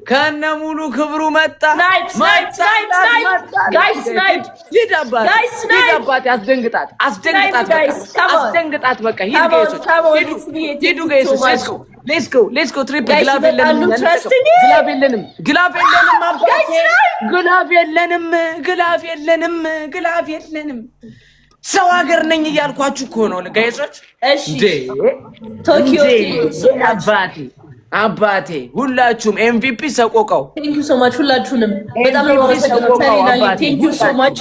ከነ ሙሉ ክብሩ መጣ። አስደንግጣት። በቃ ሂዱ ጋይሶች፣ ሌትስ ጎ ትሪፕል። ግላብ የለንም። ሰው ሀገር ነኝ እያልኳችሁ እኮ ነው ጋይሶች። እሺ ቶኪዮ አባቴ ሁላችሁም ኤምቪፒ ሰቆቃው ቴንክ ዩ ሶ ማች ሁላችሁንም በጣም ነው የማመሰግነው። ቴንክ ዩ ሶ ማች።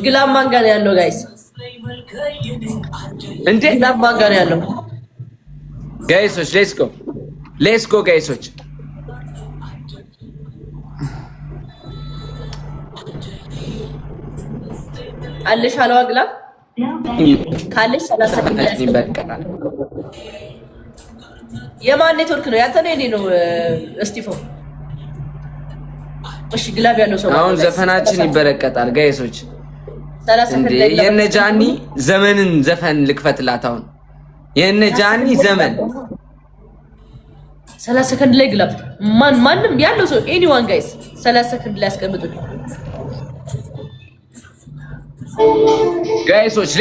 ግላብ ማን ጋር ያለው ጋይስ? እንዴ ግላብ ማን ጋር ያለው ጋይሶች? ሌትስ ጎ ጋይሶች። አለሽ አለዋ ግላብ ካለሽ 30 ሰከንድ ይበቃል። የማን ኔትወርክ ነው? ያንተ ነው የኔ ነው እስቲፎ? እሺ ግላብ ያለው ሰው አሁን ዘፈናችን ይበረቀጣል ጋይሶች። 30 ሰከንድ ላይ የነ ጃኒ ዘመንን ዘፈን ልክፈትላት። አሁን የነ ጃኒ ዘመን 30 ሰከንድ ላይ ግላብ ማንም ያለው ሰው ኤኒዋን ጋይስ 30 ሰከንድ ላይ አስቀምጡ ጋይሶች።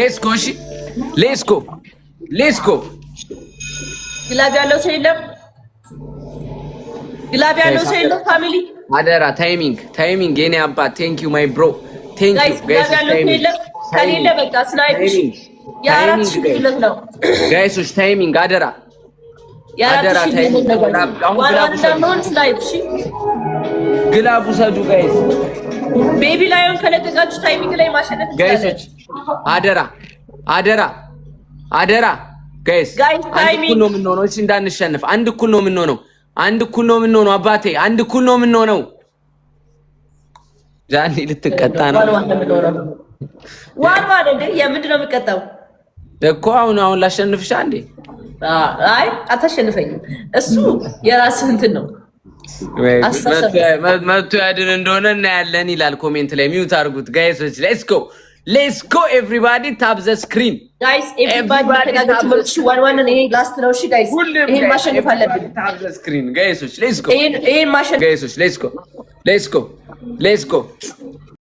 ሌትስ ጎ ግላብ ያለው ሰው የለም። ግላብ ያለው ሰው የለም። ፋሚሊ አደራ ታይሚንግ የኔ አባት ቴንክ ዩ ማይ ብሮ ቴንክ ዩ ጋይስ። ከሌለ በቃ ስናይፕሽ የአራት ሺህ ልዩነት ነው ጋይሶች። ታይሚንግ አደራ ታይሚንግ። ግላብ ውሰዱ ጋይስ። ቤቢ ላይን ከለቀቃችሁ ታይሚንግ ላይ ማሸነፍ ጋይሶች። አደራ ጋይስ። አንድ እኩል ነው የምንሆነው። እሺ እንዳንሸነፍ። አንድ እኩል ነው የምንሆነው። አባቴ አንድ እኩል ነው የምንሆነው። ጃኒ ልትቀጣ ነው። ዋን እንዴ? የምንድን ነው የምትቀጣው እኮ? አሁን ላሸንፍሻ እንዴ? አይ አታሸንፈኝም። እሱ የራስህ እንትን ነው። መቶ ያድን እንደሆነ እናያለን ይላል ኮሜንት ላይ። ሚውት አድርጉት ጋይሶች። ሌትስ ጎ ኤቭሪባዲ ታፕ ዘ ስክሪን ጋይስ። ኤቭሪባዲ ተጋግተሽ ዋን ይሄ ላስት ነው። እሺ ጋይስ ይሄን ማሸነፍ አለብን። ታፕ ዘ ስክሪን ጋይሶች። ሌትስ ጎ ይሄን ማሸነፍ ጋይሶች። ሌትስ ጎ